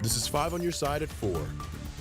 This is 5 on your side at 4.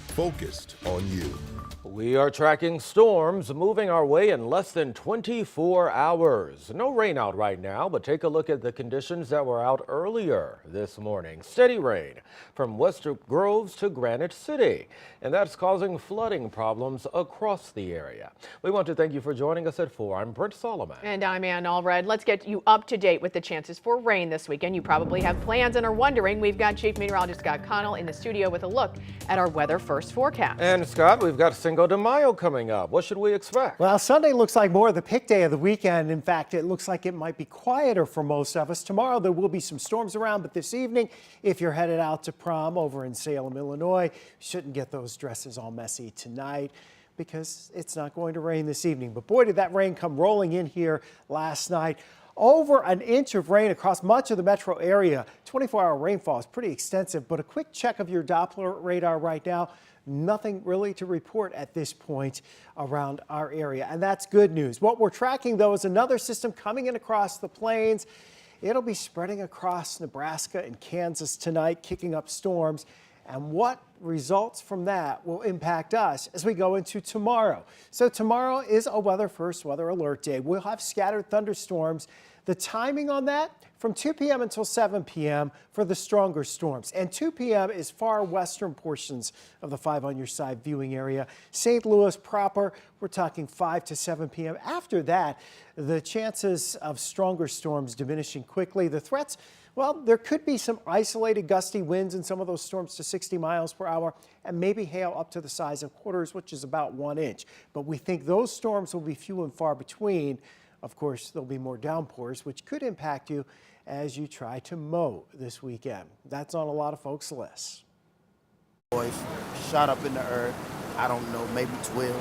Focused on you. We are tracking storms moving our way in less than 24 hours. No rain out right now, but take a look at the conditions that were out earlier this morning. Steady rain from Western Groves to Granite City, and that's causing flooding problems across the area. We want to thank you for joining us at 4. I'm Brent Solomon. And I'm Ann Allred. Let's get you up to date with the chances for rain this weekend. You probably have plans and are wondering. We've got Chief Meteorologist Scott Connell in the studio with a look at our weather first forecast. And Scott, we've got Cinco de Mayo coming up. What should we expect? Well, Sunday looks like more of the pick day of the weekend. In fact, it looks like it might be quieter for most of us. Tomorrow there will be some storms around, but this evening, if you're headed out to prom over in Salem, Illinois, you shouldn't get those dresses all messy tonight because it's not going to rain this evening. But boy, did that rain come rolling in here last night. Over an inch of rain across much of the metro area. 24-hour rainfall is pretty extensive, but a quick check of your Doppler radar right now, nothing really to report at this point around our area, and that's good news. What we're tracking, though, is another system coming in across the plains. It'll be spreading across Nebraska and Kansas tonight, kicking up storms, and what results from that will impact us as we go into tomorrow. So tomorrow is a weather first weather alert day. We'll have scattered thunderstorms. The timing on that, from 2 p.m. until 7 p.m. for the stronger storms. And 2 p.m. is far western portions of the 5 on your side viewing area. St. Louis proper, we're talking 5 to 7 p.m. After that, the chances of stronger storms diminishing quickly. The threats, well, there could be some isolated gusty winds in some of those storms to 60 miles per hour and maybe hail up to the size of quarters, which is about 1 inch. But we think those storms will be few and far between. Of course, there'll be more downpours, which could impact you as you try to mow this weekend. That's on a lot of folks' lists. Boys shot up in the earth, I don't know, maybe 12,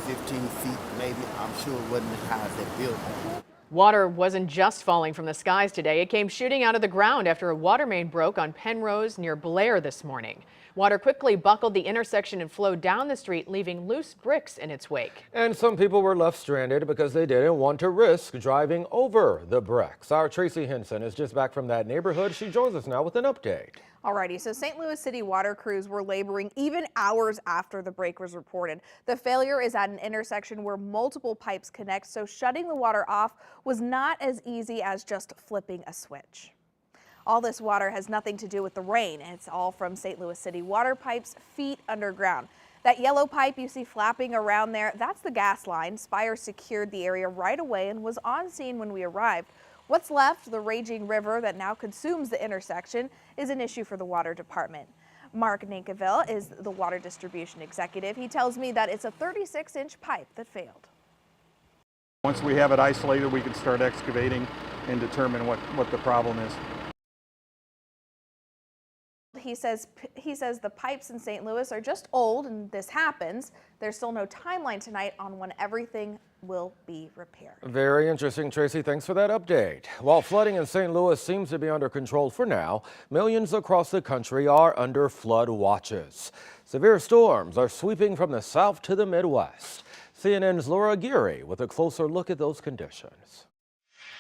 15 feet, maybe. I'm sure it wasn't as high as that building. Water wasn't just falling from the skies today. It came shooting out of the ground after a water main broke on Penrose near Blair this morning. Water quickly buckled the intersection and flowed down the street, leaving loose bricks in its wake. And some people were left stranded because they didn't want to risk driving over the bricks. Our Tracy Henson is just back from that neighborhood. She joins us now with an update. Alrighty, so St. Louis City water crews were laboring even hours after the break was reported. The failure is at an intersection where multiple pipes connect, so shutting the water off was not as easy as just flipping a switch. All this water has nothing to do with the rain. It's all from St. Louis City water pipes feet underground. That yellow pipe you see flapping around there, that's the gas line. Spire secured the area right away and was on scene when we arrived. What's left, the raging river that now consumes the intersection, is an issue for the water department. Mark Nankiville is the water distribution executive. He tells me that it's a 36-inch pipe that failed. Once we have it isolated, we can start excavating and determine what the problem is. He says the pipes in St. Louis are just old and this happens. There's still no timeline tonight on when everything will be repaired. Very interesting, Tracy. Thanks for that update. While flooding in St. Louis seems to be under control for now, millions across the country are under flood watches. Severe storms are sweeping from the south to the Midwest. CNN's Laura Geary with a closer look at those conditions.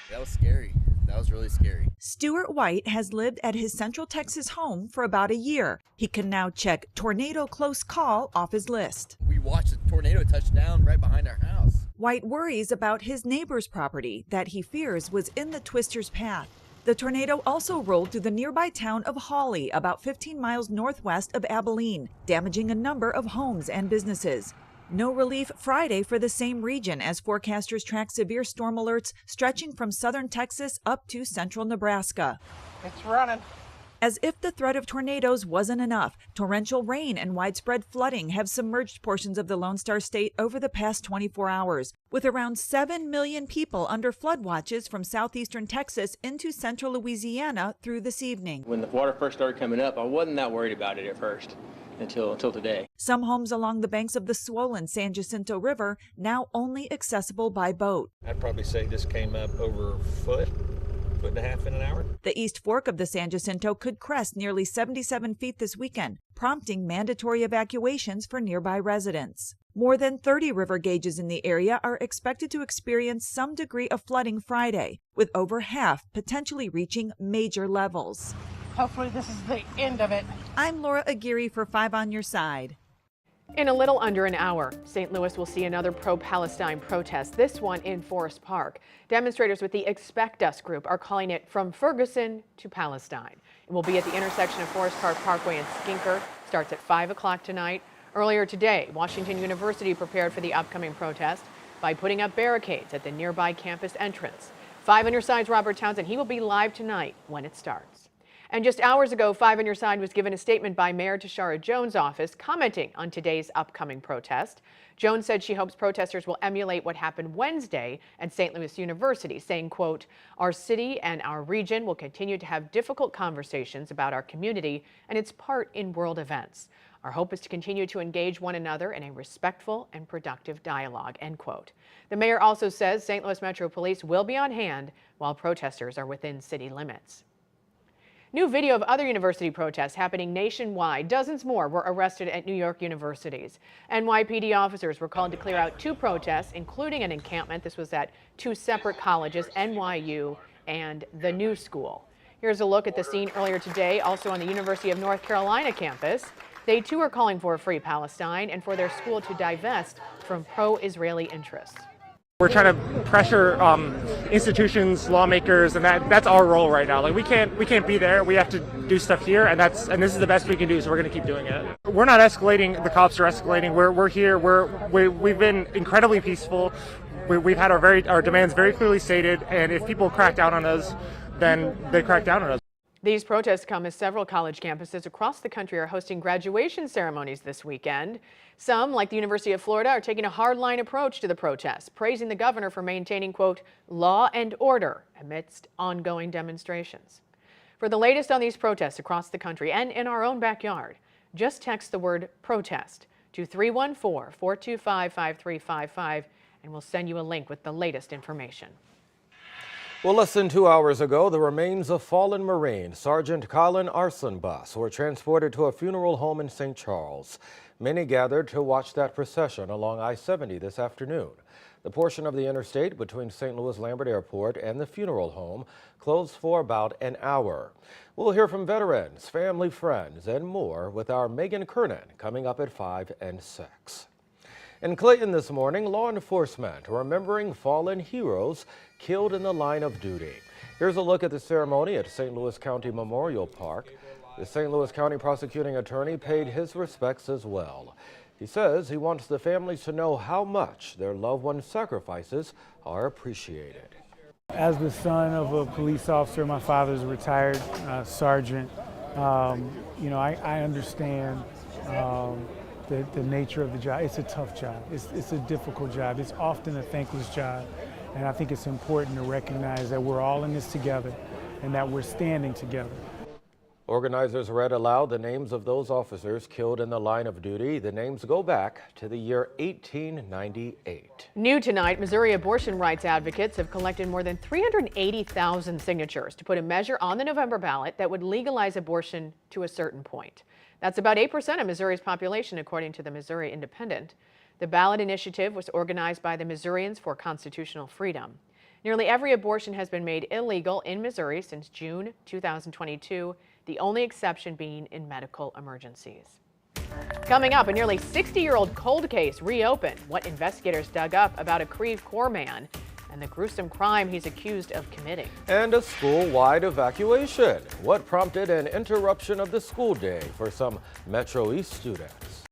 That was scary. That was really scary. Stuart White has lived at his Central Texas home for about a year. He can now check tornado close call off his list. We watched a tornado touch down right behind our house. White worries about his neighbor's property that he fears was in the twister's path. The tornado also rolled through the nearby town of Hawley, about 15 miles northwest of Abilene, damaging a number of homes and businesses. No relief Friday for the same region as forecasters track severe storm alerts stretching from southern Texas up to central Nebraska. It's running. As if the threat of tornadoes wasn't enough, torrential rain and widespread flooding have submerged portions of the Lone Star State over the past 24 hours, with around 7 million people under flood watches from southeastern Texas into central Louisiana through this evening. When the water first started coming up, I wasn't that worried about it at first. Until today. Some homes along the banks of the swollen San Jacinto River now only accessible by boat. I'd probably say this came up over a foot and a half in an hour. The East Fork of the San Jacinto could crest nearly 77 feet this weekend, prompting mandatory evacuations for nearby residents. More than 30 river gauges in the area are expected to experience some degree of flooding Friday, with over half potentially reaching major levels. Hopefully this is the end of it. I'm Laura Aguirre for 5 on Your Side. In a little under an hour, St. Louis will see another pro-Palestine protest, this one in Forest Park. Demonstrators with the Expect Us group are calling it From Ferguson to Palestine. It will be at the intersection of Forest Park Parkway and Skinker. Starts at 5 o'clock tonight. Earlier today, Washington University prepared for the upcoming protest by putting up barricades at the nearby campus entrance. 5 on Your Side's Robert Townsend. He will be live tonight when it starts. And just hours ago, 5 on Your Side was given a statement by Mayor Tashara Jones' office commenting on today's upcoming protest. Jones said she hopes protesters will emulate what happened Wednesday at St. Louis University, saying, quote, "Our city and our region will continue to have difficult conversations about our community and its part in world events. Our hope is to continue to engage one another in a respectful and productive dialogue," end quote. The mayor also says St. Louis Metro Police will be on hand while protesters are within city limits. New video of other university protests happening nationwide. Dozens more were arrested at New York universities. NYPD officers were called to clear out 2 protests, including an encampment. This was at 2 separate colleges, NYU and the New School. Here's a look at the scene earlier today, also on the University of North Carolina campus. They too are calling for a free Palestine and for their school to divest from pro-Israeli interests. We're trying to pressure institutions, lawmakers, and that's our role right now. Like we can't be there. We have to do stuff here, and this is the best we can do. So we're going to keep doing it. We're not escalating. The cops are escalating. We're here. We've been incredibly peaceful. We've had our demands very clearly stated, and if people crack down on us, then they crack down on us. These protests come as several college campuses across the country are hosting graduation ceremonies this weekend. Some, like the University of Florida, are taking a hardline approach to the protests, praising the governor for maintaining, quote, law and order amidst ongoing demonstrations. For the latest on these protests across the country and in our own backyard, just text the word protest to 314-425-5355 and we'll send you a link with the latest information. Well, less than 2 hours ago, the remains of fallen Marine Sergeant Colin Arsenbus were transported to a funeral home in St. Charles. Many gathered to watch that procession along I-70 this afternoon. The portion of the interstate between St. Louis Lambert Airport and the funeral home closed for about an hour. We'll hear from veterans, family, friends, and more with our Megan Kernan coming up at 5 and 6. In Clayton this morning, law enforcement remembering fallen heroes killed in the line of duty. Here's a look at the ceremony at St. Louis County Memorial Park. The St. Louis County prosecuting attorney paid his respects as well. He says he wants the families to know how much their loved ones' sacrifices are appreciated. As the son of a police officer, my father's a retired sergeant. I understand the nature of the job. It's a tough job. It's a difficult job. It's often a thankless job. And I think it's important to recognize that we're all in this together and that we're standing together. Organizers read aloud the names of those officers killed in the line of duty. The names go back to the year 1898. New tonight, Missouri abortion rights advocates have collected more than 380,000 signatures to put a measure on the November ballot that would legalize abortion to a certain point. That's about 8% of Missouri's population, according to the Missouri Independent. The ballot initiative was organized by the Missourians for Constitutional Freedom. Nearly every abortion has been made illegal in Missouri since June 2022, the only exception being in medical emergencies. Coming up, a nearly 60-year-old cold case reopened. What investigators dug up about a Creve Coeur man and the gruesome crime he's accused of committing. And a school-wide evacuation. What prompted an interruption of the school day for some Metro East students?